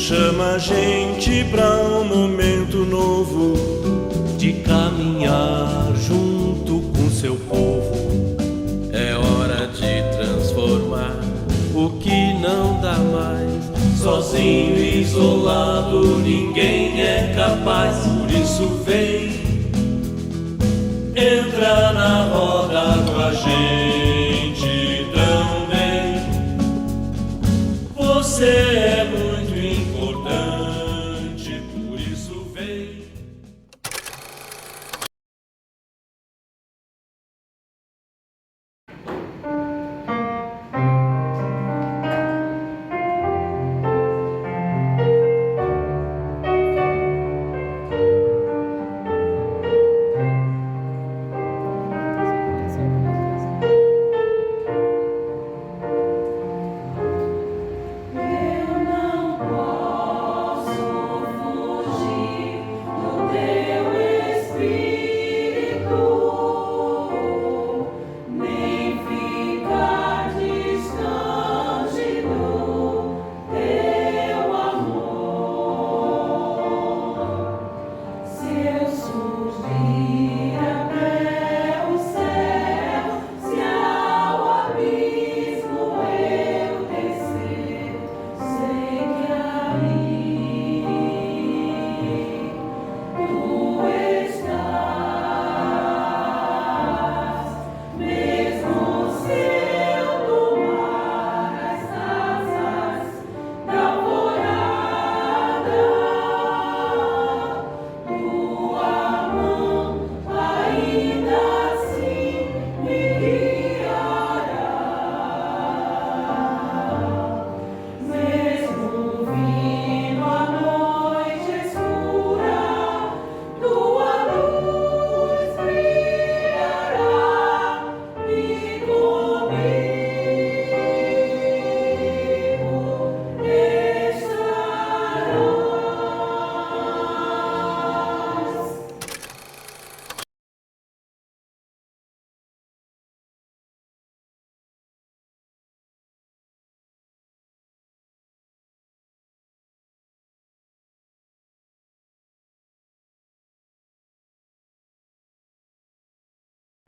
chama a gente pra um momento novo de caminhar junto com seu povo. É hora de transformar o que não dá mais. Sozinho e isolado ninguém é capaz. Por isso vem, entra na roda com a gente também. Você é muito importante, por isso vem.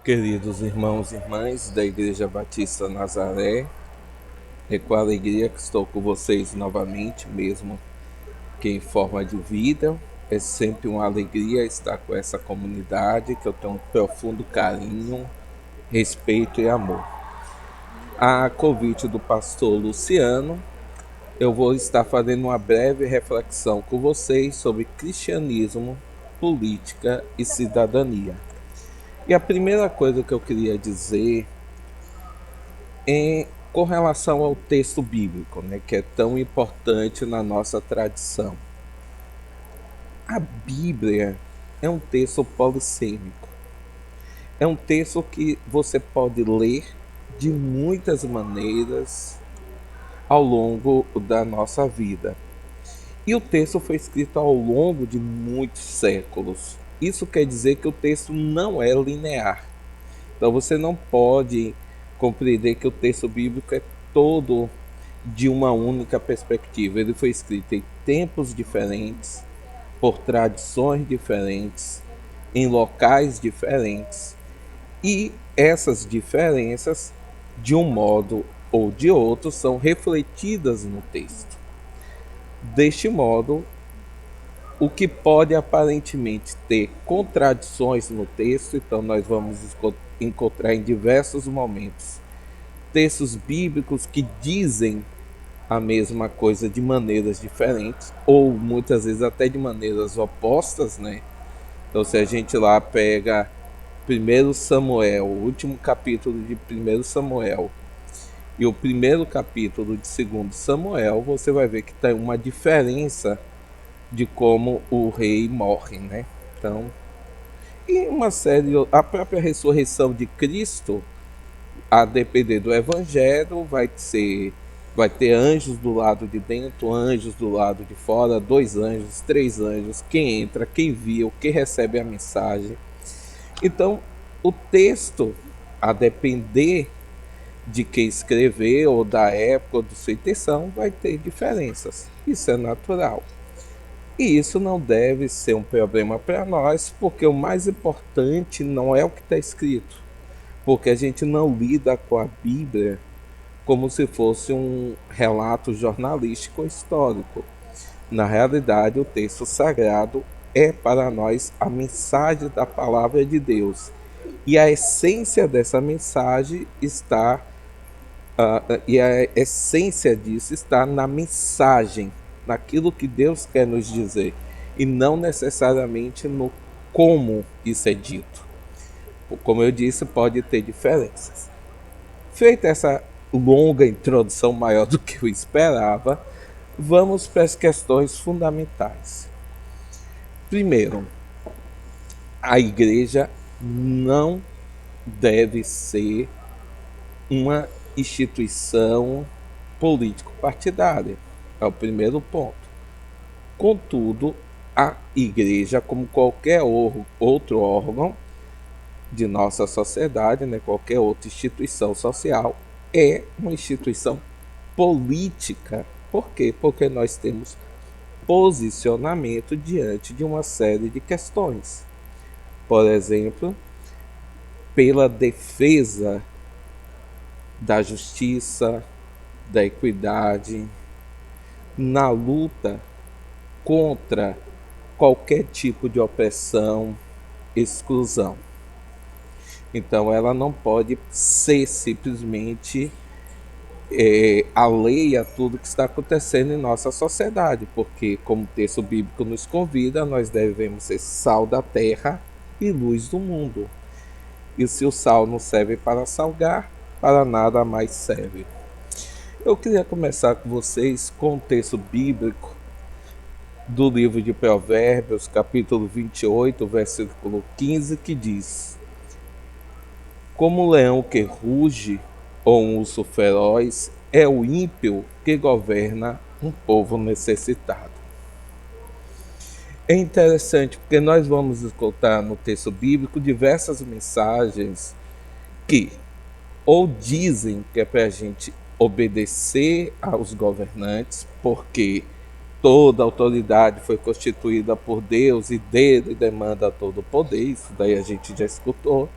Queridos irmãos e irmãs da Igreja Batista Nazaré, é com alegria que estou com vocês novamente, mesmo que em forma de vídeo. É sempre uma alegria estar com essa comunidade que eu tenho um profundo carinho, respeito e amor. A convite do pastor Luciano, eu vou estar fazendo uma breve reflexão com vocês sobre cristianismo, política e cidadania. E a primeira coisa que eu queria dizer é com relação ao texto bíblico, né, que é tão importante na nossa tradição. A Bíblia é um texto polissêmico. É um texto que você pode ler de muitas maneiras ao longo da nossa vida. E o texto foi escrito ao longo de muitos séculos. Isso quer dizer que o texto não é linear. Então você não pode compreender que o texto bíblico é todo de uma única perspectiva. Ele foi escrito em tempos diferentes, por tradições diferentes, em locais diferentes. E essas diferenças, de um modo ou de outro, são refletidas no texto. Deste modo, o que pode aparentemente ter contradições no texto, então nós vamos encontrar em diversos momentos textos bíblicos que dizem a mesma coisa de maneiras diferentes, ou muitas vezes até de maneiras opostas, né? Então se a gente lá pega 1 Samuel, o último capítulo de 1 Samuel, e o primeiro capítulo de 2 Samuel, você vai ver que tem uma diferença de como o rei morre, né? Então, e uma série, a própria ressurreição de Cristo, a depender do evangelho, vai ter anjos do lado de dentro, anjos do lado de fora, 2 anjos, 3 anjos, quem entra, quem viu, quem recebe a mensagem. Então, o texto, a depender de quem escreveu, ou da época, ou de sua intenção, vai ter diferenças. Isso é natural. E isso não deve ser um problema para nós, porque o mais importante não é o que está escrito, porque a gente não lida com a Bíblia como se fosse um relato jornalístico ou histórico. Na realidade, o texto sagrado é para nós a mensagem da palavra de Deus. E a essência dessa mensagem está e a essência disso está na mensagem, naquilo que Deus quer nos dizer, e não necessariamente no como isso é dito. Como eu disse, pode ter diferenças. Feita essa longa introdução, maior do que eu esperava, vamos para as questões fundamentais. Primeiro, a igreja não deve ser uma instituição político-partidária. É o primeiro ponto. Contudo, a igreja, como qualquer outro órgão de nossa sociedade, né, qualquer outra instituição social, é uma instituição política. Por quê? Porque nós temos posicionamento diante de uma série de questões. Por exemplo, pela defesa da justiça, da equidade, na luta contra qualquer tipo de opressão, exclusão. Então ela não pode ser simplesmente alheia a tudo que está acontecendo em nossa sociedade, porque, como o texto bíblico nos convida, nós devemos ser sal da terra e luz do mundo. E se o sal não serve para salgar, para nada mais serve. Eu queria começar com vocês com o texto bíblico do livro de Provérbios, capítulo 28, versículo 15, que diz: Como um leão que ruge, ou um urso feroz, é o ímpio que governa um povo necessitado. É interessante porque nós vamos escutar no texto bíblico diversas mensagens que ou dizem que é para a gente obedecer aos governantes, porque toda autoridade foi constituída por Deus e dele demanda todo o poder, isso daí a gente já escutou.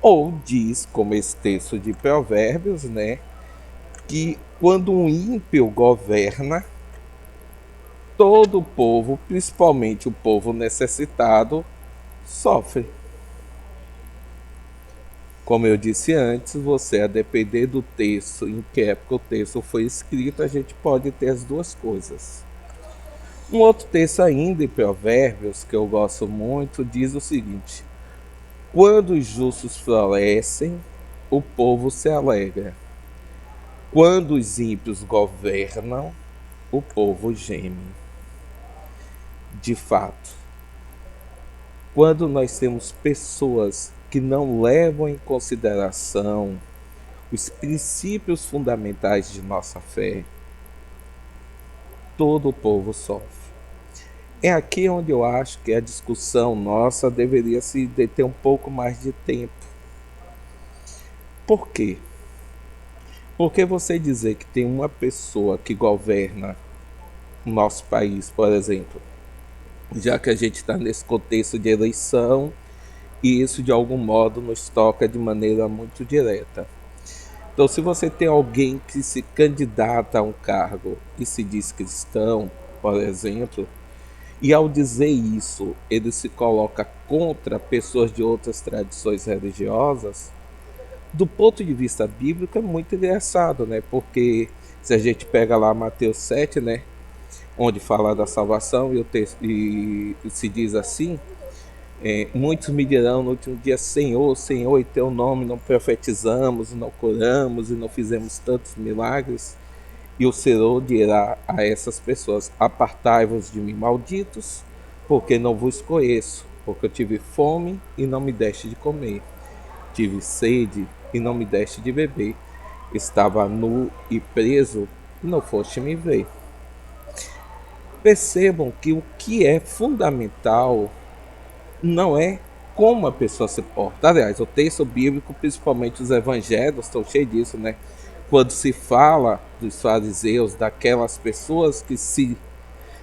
Ou diz, como esse texto de Provérbios, né, que quando um ímpio governa, todo o povo, principalmente o povo necessitado, sofre. Como eu disse antes, você, a depender do texto, em que época o texto foi escrito, a gente pode ter as duas coisas. Um outro texto ainda em Provérbios, que eu gosto muito, diz o seguinte: Quando os justos florescem, o povo se alegra. Quando os ímpios governam, o povo geme. De fato, quando nós temos pessoas que não levam em consideração os princípios fundamentais de nossa fé, todo o povo sofre. É aqui onde eu acho que a discussão nossa deveria se deter um pouco mais de tempo. Por quê? Porque você dizer que tem uma pessoa que governa o nosso país, por exemplo, já que a gente está nesse contexto de eleição, e isso de algum modo nos toca de maneira muito direta. Então, se você tem alguém que se candidata a um cargo e se diz cristão, por exemplo, e ao dizer isso, ele se coloca contra pessoas de outras tradições religiosas, do ponto de vista bíblico é muito engraçado, né? Porque se a gente pega lá Mateus 7, né, onde fala da salvação, e se diz assim: muitos me dirão no último dia, Senhor, Senhor, em teu nome não profetizamos, não curamos e não fizemos tantos milagres. E o Senhor dirá a essas pessoas: apartai-vos de mim, malditos, porque não vos conheço, porque eu tive fome e não me deste de comer, tive sede e não me deste de beber, estava nu e preso e não foste me ver. Percebam que o que é fundamental não é como a pessoa se porta. Aliás, o texto bíblico, principalmente os evangelhos, estão cheios disso, né? Quando se fala dos fariseus, daquelas pessoas que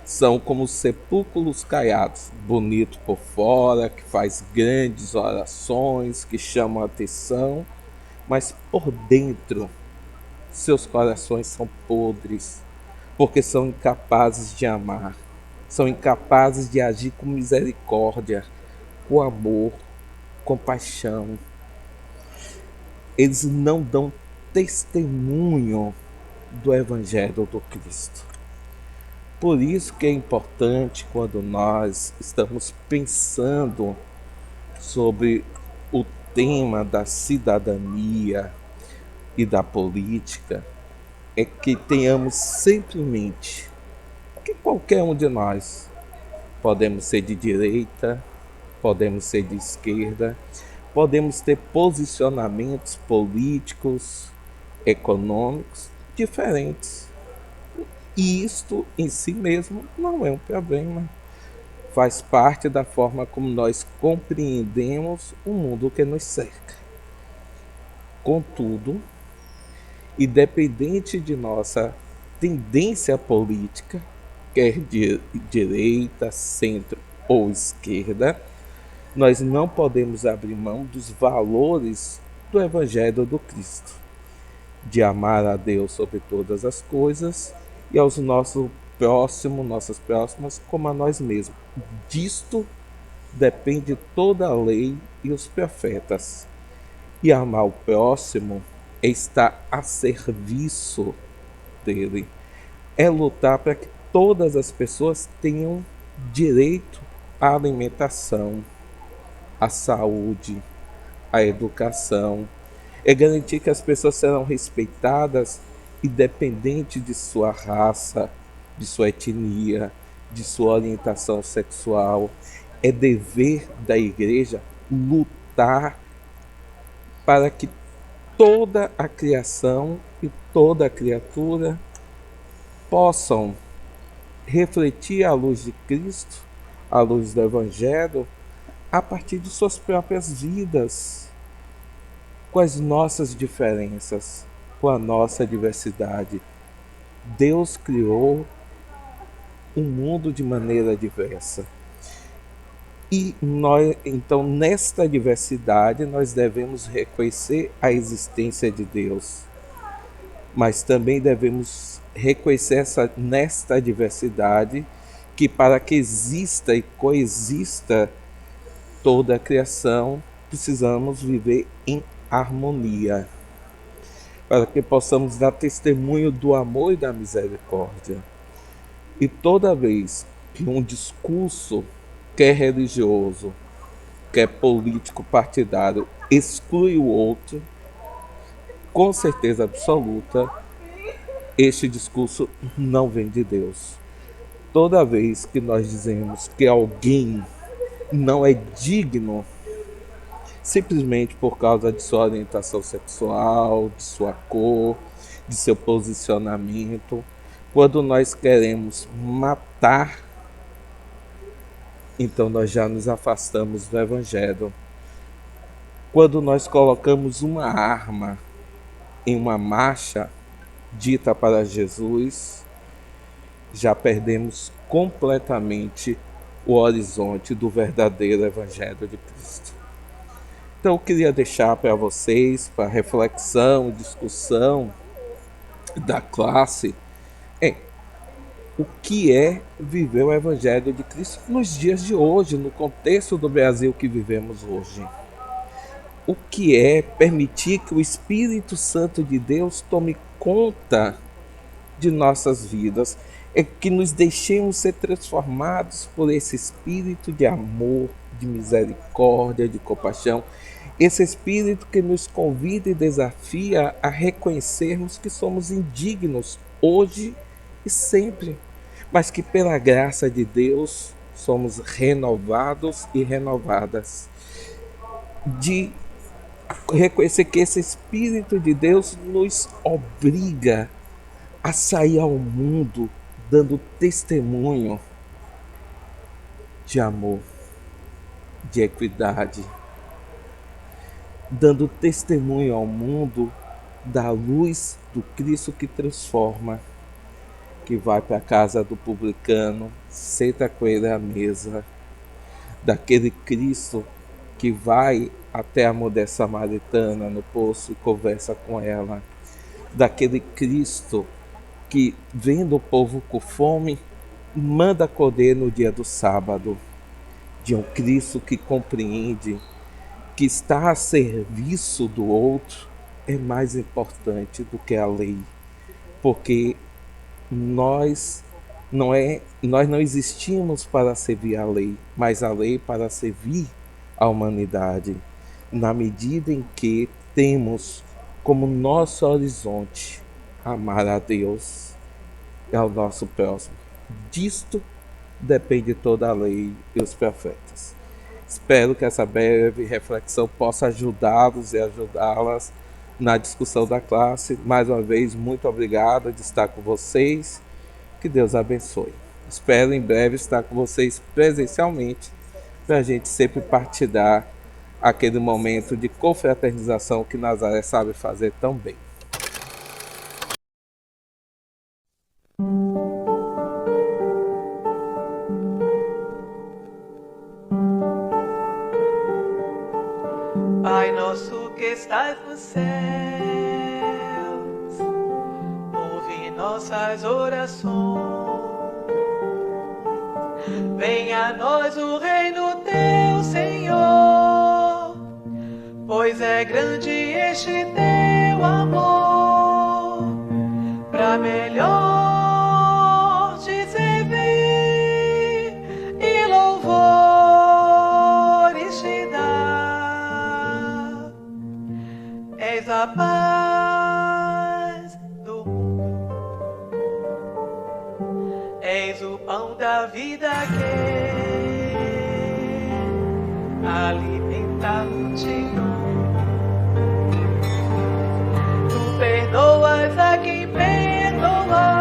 são como sepulcros caiados, bonito por fora, que faz grandes orações, que chamam a atenção, mas por dentro seus corações são podres, porque são incapazes de amar, são incapazes de agir com misericórdia, com amor, compaixão. Eles não dão testemunho do Evangelho do Cristo. Por isso que é importante, quando nós estamos pensando sobre o tema da cidadania e da política, é que tenhamos sempre em mente que qualquer um de nós podemos ser de direita, podemos ser de esquerda, podemos ter posicionamentos políticos, econômicos diferentes. E isto em si mesmo não é um problema. Faz parte da forma como nós compreendemos o mundo que nos cerca. Contudo, independente de nossa tendência política, quer de direita, centro ou esquerda, nós não podemos abrir mão dos valores do Evangelho do Cristo, de amar a Deus sobre todas as coisas e aos nossos próximos, nossas próximas, como a nós mesmos. Disto depende toda a lei e os profetas. E amar o próximo é estar a serviço dele, é lutar para que todas as pessoas tenham direito à alimentação, à saúde, à educação, é garantir que as pessoas serão respeitadas independente de sua raça, de sua etnia, de sua orientação sexual. É dever da igreja lutar para que toda a criação e toda a criatura possam refletir a luz de Cristo, a luz do Evangelho, a partir de suas próprias vidas, com as nossas diferenças, com a nossa diversidade. Deus criou um mundo de maneira diversa. E nós, então, nesta diversidade, nós devemos reconhecer a existência de Deus, mas também devemos reconhecer nesta diversidade que, para que exista e coexista toda a criação, precisamos viver em harmonia, para que possamos dar testemunho do amor e da misericórdia. E toda vez que um discurso, quer religioso, quer político partidário, exclui o outro, com certeza absoluta, este discurso não vem de Deus. Toda vez que nós dizemos que alguém não é digno simplesmente por causa de sua orientação sexual, de sua cor, de seu posicionamento, quando nós queremos matar, então nós já nos afastamos do Evangelho. Quando nós colocamos uma arma em uma marcha dita para Jesus, já perdemos completamente o horizonte do verdadeiro Evangelho de Cristo. Então eu queria deixar para vocês, para reflexão, discussão da classe, o que é viver o Evangelho de Cristo nos dias de hoje, no contexto do Brasil que vivemos hoje. O que é permitir que o Espírito Santo de Deus tome conta de nossas vidas, é que nos deixemos ser transformados por esse Espírito de amor, de misericórdia, de compaixão, esse Espírito que nos convida e desafia a reconhecermos que somos indignos hoje e sempre, mas que pela graça de Deus somos renovados e renovadas, de reconhecer que esse Espírito de Deus nos obriga a sair ao mundo dando testemunho de amor, de equidade, dando testemunho ao mundo da luz do Cristo que transforma, que vai para a casa do publicano, senta com ele à mesa, daquele Cristo que vai até a mulher samaritana no poço e conversa com ela, daquele Cristo que, vendo o povo com fome, manda colher no dia do sábado, de um Cristo que compreende que estar a serviço do outro é mais importante do que a lei, porque nós não existimos para servir a lei, mas a lei para servir a humanidade, na medida em que temos como nosso horizonte amar a Deus e ao nosso próximo. Disto depende toda a lei e os profetas. Espero que essa breve reflexão possa ajudá-los e ajudá-las na discussão da classe. Mais uma vez, muito obrigado de estar com vocês. Que Deus abençoe. Espero em breve estar com vocês presencialmente para a gente sempre partilhar aquele momento de confraternização que Nazaré sabe fazer tão bem. Pai nosso que estás nos céus, ouve nossas orações. Venha a nós o reino teu, Senhor, pois é grande este teu amor, pra melhor te servir e louvores te dar. És a paz do mundo, és o pão da vida que alimenta a multidão. Tu perdoas a quem perdoar,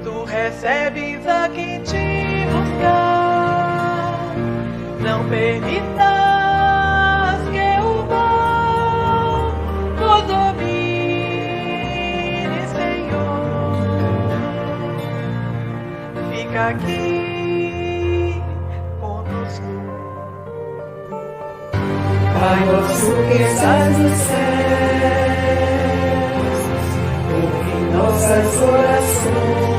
tu recebes a quem te buscar. Não permitas que o mal nos domine, Senhor. Fica aqui conosco. Pai nosso que estás nos céus, ouve nossas orações.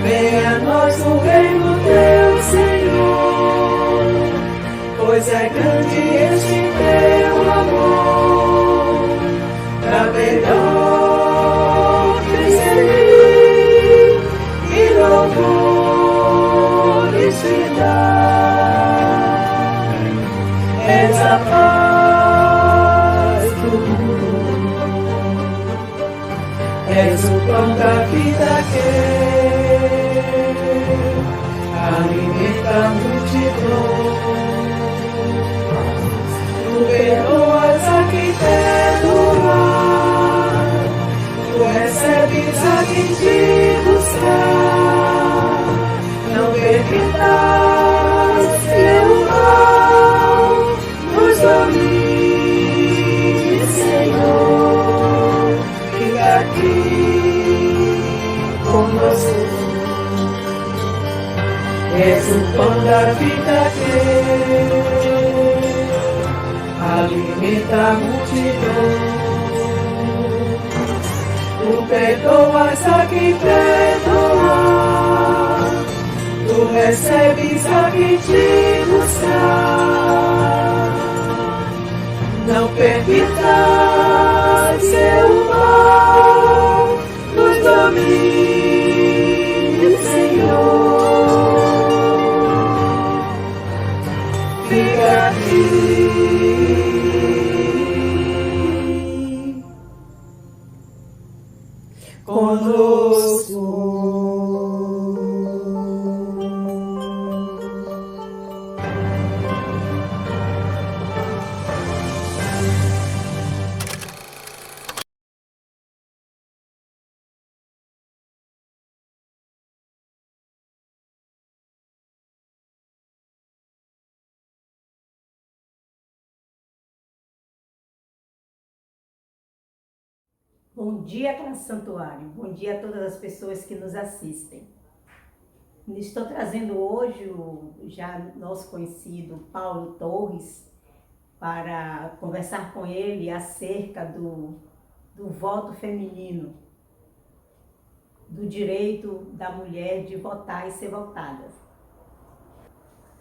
Venha a nós o reino teu, Senhor, pois é grande este teu amor, pra melhor te servir e louvores te dar. És a paz do mundo, és o pão da vida que alimenta a multidão. Tu perdoas a quem perdoar, tu recebes a quem te buscar. Não permitas que o mal nos domine, Senhor. Fica aqui conosco. És o pão da vida que alimenta a multidão. Tu perdoas a quem perdoar, tu recebes a quem te buscar. Não permitas que o mal nos domine, Senhor. Fica aqui conosco. Bom dia, classe Santuário. Bom dia a todas as pessoas que nos assistem. Estou trazendo hoje o já nosso conhecido Paulo Torres para conversar com ele acerca do voto feminino, do direito da mulher de votar e ser votada.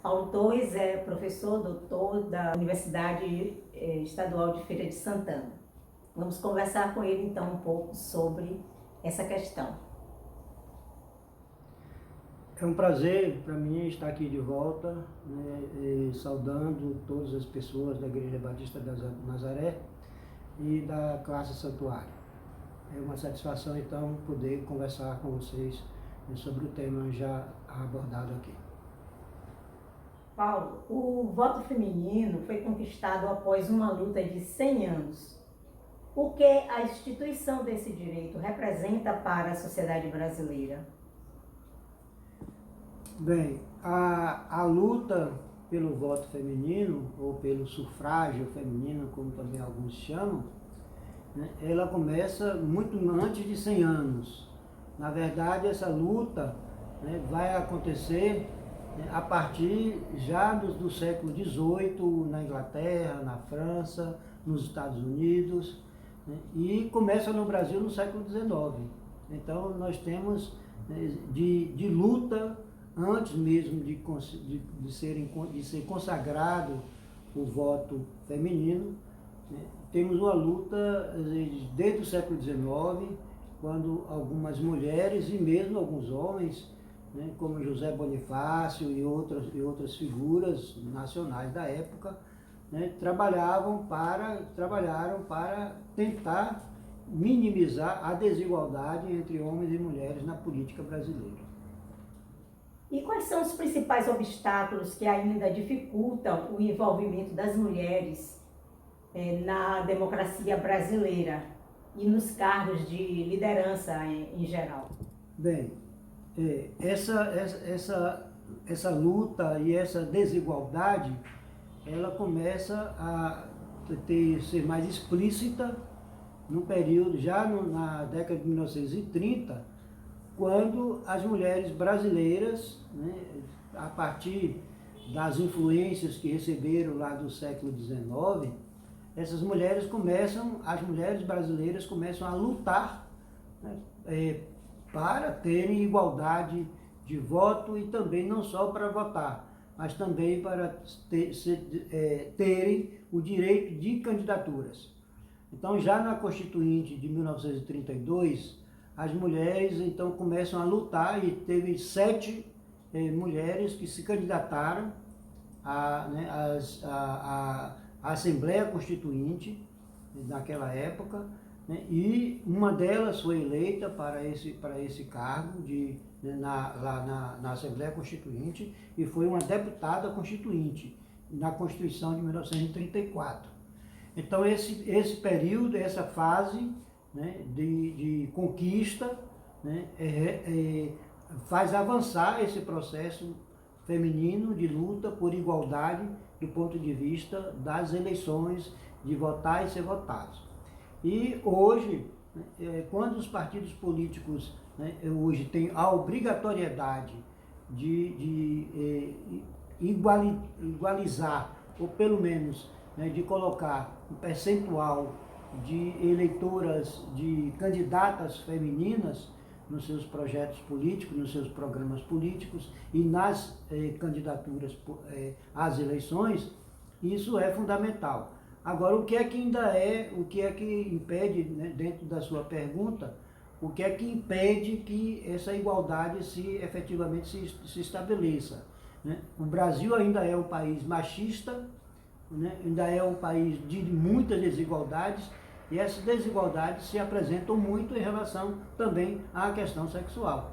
Paulo Torres é professor doutor da Universidade Estadual de Feira de Santana. Vamos conversar com ele então um pouco sobre essa questão. É um prazer para mim estar aqui de volta, né, saudando todas as pessoas da Igreja Batista de Nazaré e da classe Santuário. É uma satisfação então poder conversar com vocês sobre o tema já abordado aqui. Paulo, o voto feminino foi conquistado após uma luta de 100 anos. O que a instituição desse direito representa para a sociedade brasileira? Bem, a luta pelo voto feminino, ou pelo sufrágio feminino, como também alguns chamam, né, ela começa muito antes de 100 anos. Na verdade, essa luta, né, vai acontecer, né, a partir já do século XVIII, na Inglaterra, na França, nos Estados Unidos, né, e começa no Brasil no século XIX. Então, nós temos, né, de luta antes mesmo de ser consagrado o voto feminino, né, temos uma luta desde o século XIX, quando algumas mulheres e mesmo alguns homens, né, como José Bonifácio e outras figuras nacionais da época, né, trabalharam para tentar minimizar a desigualdade entre homens e mulheres na política brasileira. E quais são os principais obstáculos que ainda dificultam o envolvimento das mulheres na democracia brasileira e nos cargos de liderança em geral? Bem, essa luta e essa desigualdade, ela começa a ser mais explícita no período, na década de 1930, quando as mulheres brasileiras, né, a partir das influências que receberam lá do século XIX, as mulheres brasileiras começam a lutar, né, para terem igualdade de voto e também não só para votar, mas também para terem o direito de candidaturas. Então, já na Constituinte de 1932, as mulheres então começam a lutar e teve 7 mulheres que se candidataram à Assembleia Constituinte naquela época, né, e uma delas foi eleita para esse cargo lá na Assembleia Constituinte e foi uma deputada constituinte na Constituição de 1934. Então esse período, essa fase, né, de conquista, né, faz avançar esse processo feminino de luta por igualdade do ponto de vista das eleições, de votar e ser votados. E hoje, né, quando os partidos políticos, né, hoje têm a obrigatoriedade de igualizar, ou pelo menos, né, de colocar um percentual de eleitoras, de candidatas femininas nos seus projetos políticos, nos seus programas políticos e nas candidaturas às eleições, isso é fundamental. Agora, o que é que impede, né, dentro da sua pergunta, o que é que impede que essa igualdade efetivamente se estabeleça, né? O Brasil ainda é um país machista, né? Ainda é um país de muitas desigualdades, e essas desigualdades se apresentam muito em relação também à questão sexual.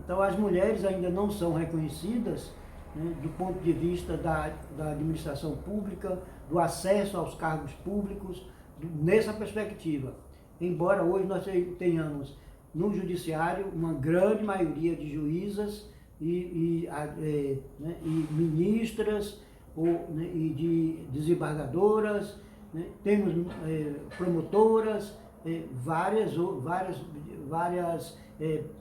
Então as mulheres ainda não são reconhecidas, né, do ponto de vista da administração pública, do acesso aos cargos públicos, nessa perspectiva. Embora hoje nós tenhamos no judiciário uma grande maioria de juízas e ministras e de desembargadoras, né? Temos promotoras, várias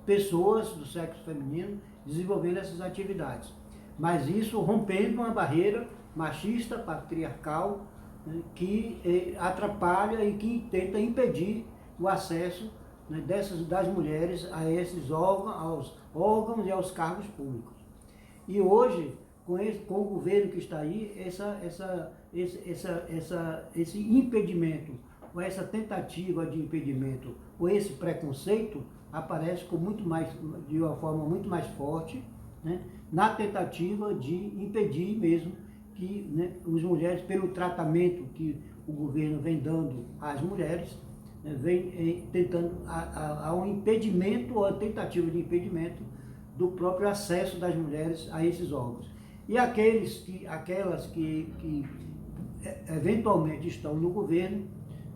pessoas do sexo feminino desenvolvendo essas atividades. Mas isso rompendo uma barreira machista, patriarcal, né, que atrapalha e que tenta impedir o acesso, né, das mulheres a esses aos órgãos e aos cargos públicos. E hoje, com o governo que está aí, esse impedimento, ou essa tentativa de impedimento, ou esse preconceito, aparece de uma forma muito mais forte, né, na tentativa de impedir mesmo que, né, as mulheres, pelo tratamento que o governo vem dando às mulheres, né, vem tentando a um impedimento ou a tentativa de impedimento do próprio acesso das mulheres a esses órgãos. E aquelas que eventualmente estão no governo,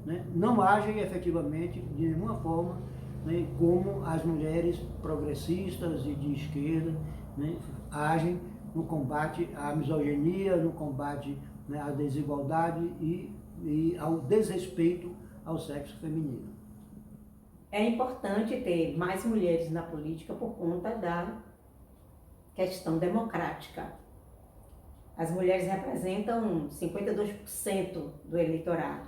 né, não agem efetivamente de nenhuma forma, né, como as mulheres progressistas e de esquerda, né, agem no combate à misoginia, no combate, né, à desigualdade e ao desrespeito ao sexo feminino. É importante ter mais mulheres na política por conta da questão democrática. As mulheres representam 52% do eleitorado.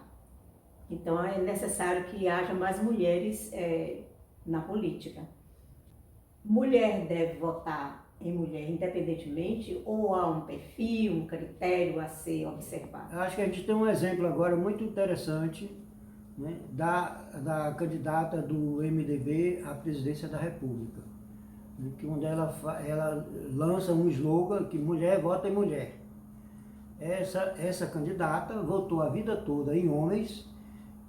Então é necessário que haja mais mulheres na política. Mulher deve votar em mulher independentemente ou há um perfil, um critério a ser observado? Eu acho que a gente tem um exemplo agora muito interessante, né, da candidata do MDB à presidência da República, né, que onde ela lança um slogan que mulher vota em mulher. Essa candidata votou a vida toda em homens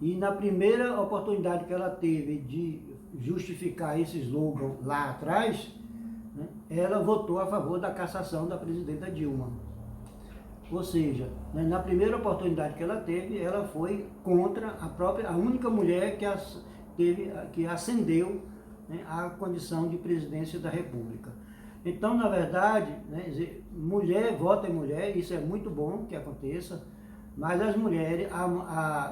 e na primeira oportunidade que ela teve de justificar esse slogan lá atrás, né, ela votou a favor da cassação da presidenta Dilma. Ou seja, né, na primeira oportunidade que ela teve, ela foi contra a única mulher que ascendeu, né, à condição de presidência da República. Então, na verdade, né, mulher vota em mulher, isso é muito bom que aconteça, mas as mulheres,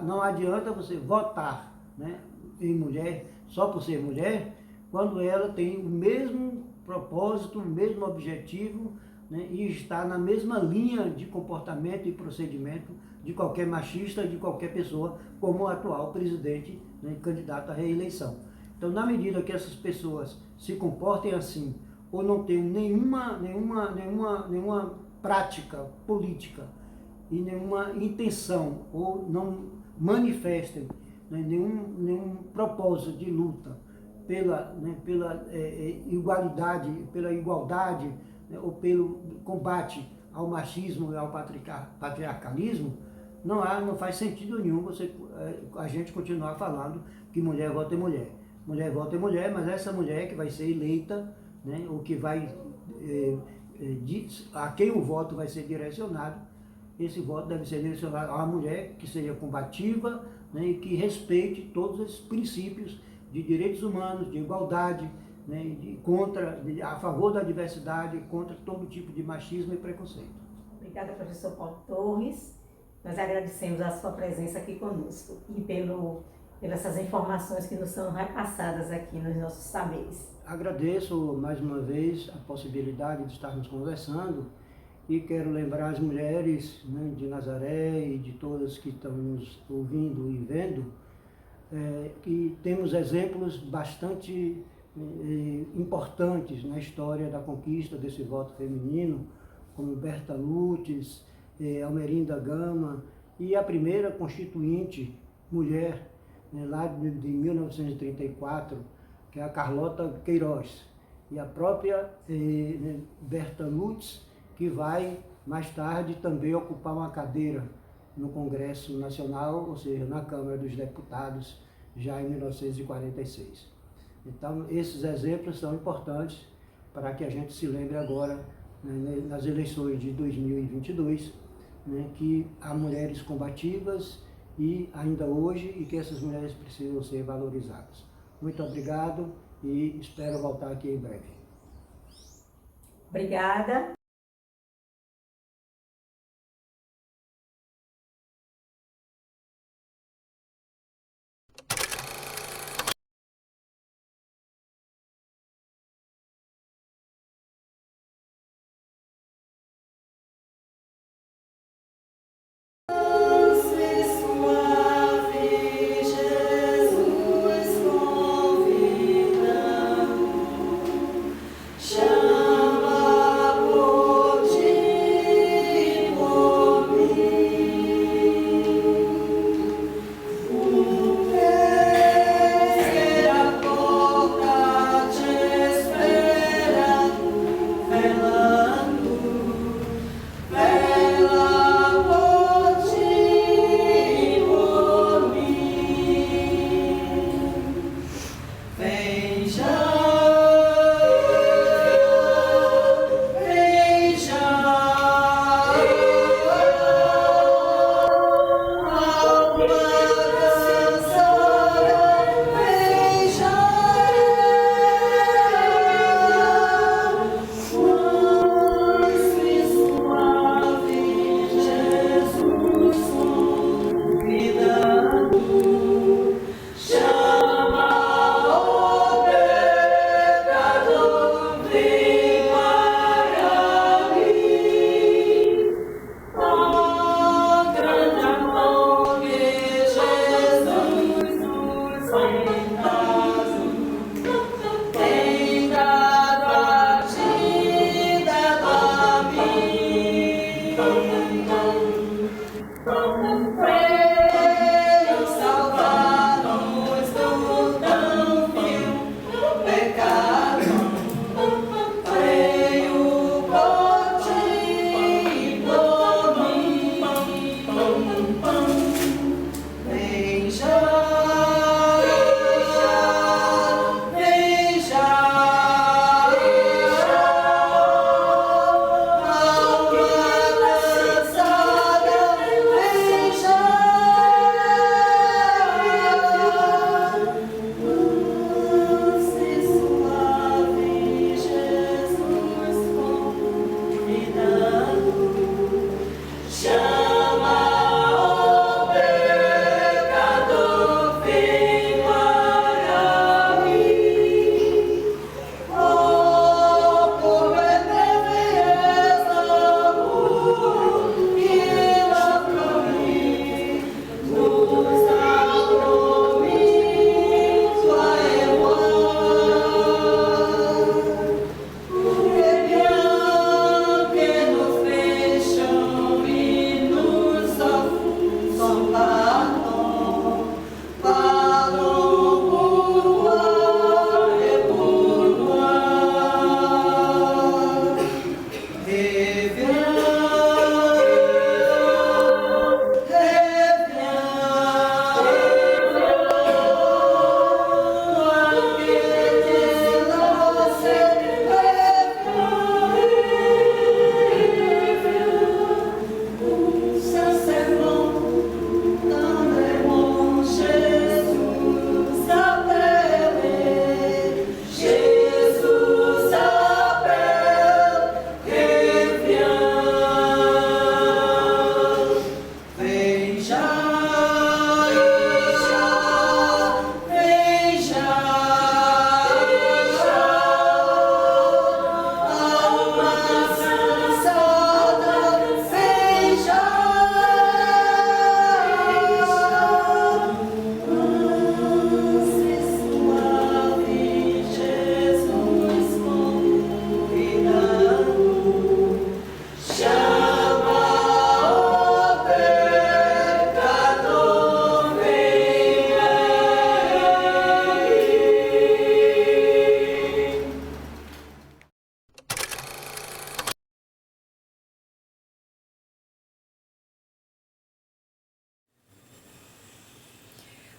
não adianta você votar, né, em mulher só por ser mulher, quando ela tem o mesmo propósito, o mesmo objetivo, né, e está na mesma linha de comportamento e procedimento de qualquer machista, de qualquer pessoa, como o atual presidente, né, candidato à reeleição. Então, na medida que essas pessoas se comportem assim, ou não tenham nenhuma prática política e nenhuma intenção, ou não manifestem, né, nenhum propósito de luta pela igualdade, né, ou pelo combate ao machismo e ao patriarcalismo, não faz sentido nenhum a gente continuar falando que mulher vota em mulher. Mulher vota em mulher, mas essa mulher que vai ser eleita, né, ou que a quem o voto vai ser direcionado, esse voto deve ser direcionado a uma mulher que seja combativa, né, e que respeite todos esses princípios de direitos humanos, de igualdade, né, a favor da diversidade, contra todo tipo de machismo e preconceito. Obrigada, professor Paulo Torres. Nós agradecemos a sua presença aqui conosco e pelas essas informações que nos são repassadas aqui nos nossos saberes. Agradeço mais uma vez a possibilidade de estarmos conversando e quero lembrar as mulheres, né, de Nazaré e de todas que estão nos ouvindo e vendo, que temos exemplos bastante importantes na história da conquista desse voto feminino, como Berta Lutz, Almerinda Gama e a primeira constituinte mulher, né, lá de 1934, que é a Carlota Queiroz, e a própria Berta Lutz, que vai mais tarde também ocupar uma cadeira no Congresso Nacional, ou seja, na Câmara dos Deputados, já em 1946. Então, esses exemplos são importantes para que a gente se lembre agora, né, nas eleições de 2022, né, que há mulheres combativas e ainda hoje, e que essas mulheres precisam ser valorizadas. Muito obrigado e espero voltar aqui em breve. Obrigada.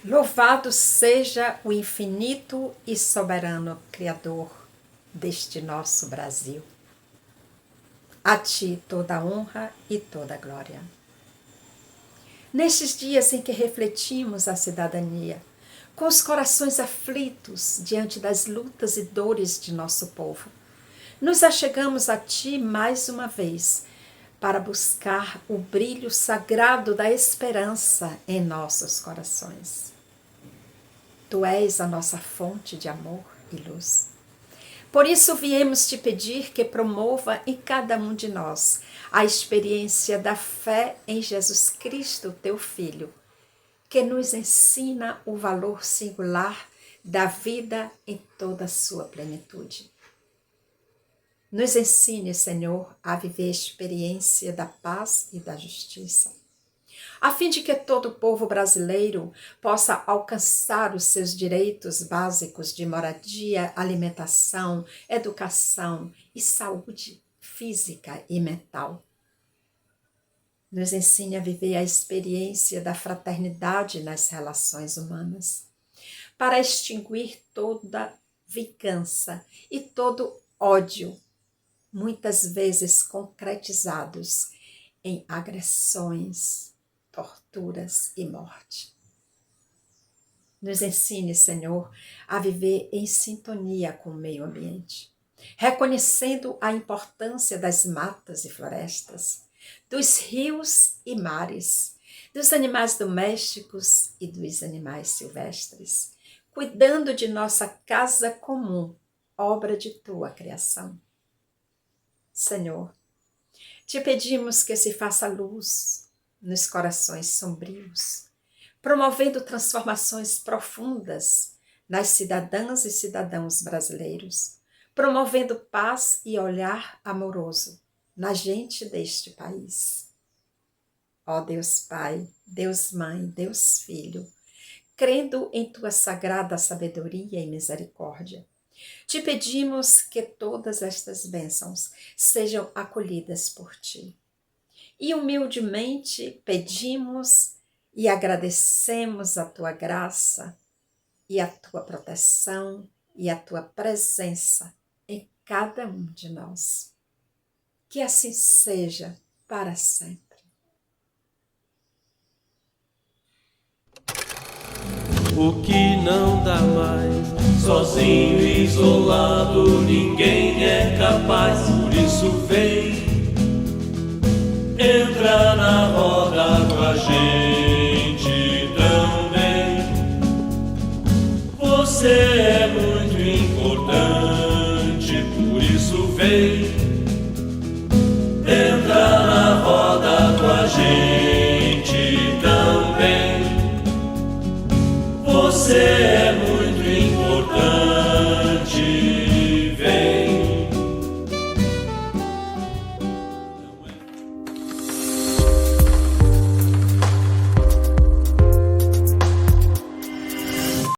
Louvado seja o infinito e soberano Criador deste nosso Brasil. A ti toda a honra e toda a glória. Nestes dias em que refletimos a cidadania, com os corações aflitos diante das lutas e dores de nosso povo, nos achegamos a ti mais uma vez para buscar o brilho sagrado da esperança em nossos corações. Tu és a nossa fonte de amor e luz. Por isso viemos te pedir que promova em cada um de nós a experiência da fé em Jesus Cristo, teu Filho, que nos ensina o valor singular da vida em toda a sua plenitude. Nos ensine, Senhor, a viver a experiência da paz e da justiça, a fim de que todo o povo brasileiro possa alcançar os seus direitos básicos de moradia, alimentação, educação e saúde física e mental. Nos ensine a viver a experiência da fraternidade nas relações humanas, para extinguir toda vingança e todo ódio, muitas vezes concretizados em agressões, torturas e morte. Nos ensine, Senhor, a viver em sintonia com o meio ambiente, reconhecendo a importância das matas e florestas, dos rios e mares, dos animais domésticos e dos animais silvestres, cuidando de nossa casa comum, obra de tua criação. Senhor, te pedimos que se faça luz nos corações sombrios, promovendo transformações profundas nas cidadãs e cidadãos brasileiros, promovendo paz e olhar amoroso na gente deste país. Ó Deus Pai, Deus Mãe, Deus Filho, crendo em tua sagrada sabedoria e misericórdia, te pedimos que todas estas bênçãos sejam acolhidas por ti. E humildemente pedimos e agradecemos a tua graça e a tua proteção e a tua presença em cada um de nós. Que assim seja para sempre. O que não dá mais, sozinho e isolado, ninguém é capaz. Por isso vem, entra na roda com a gente também. Você é muito importante, por isso vem, entra na roda com a gente também. Você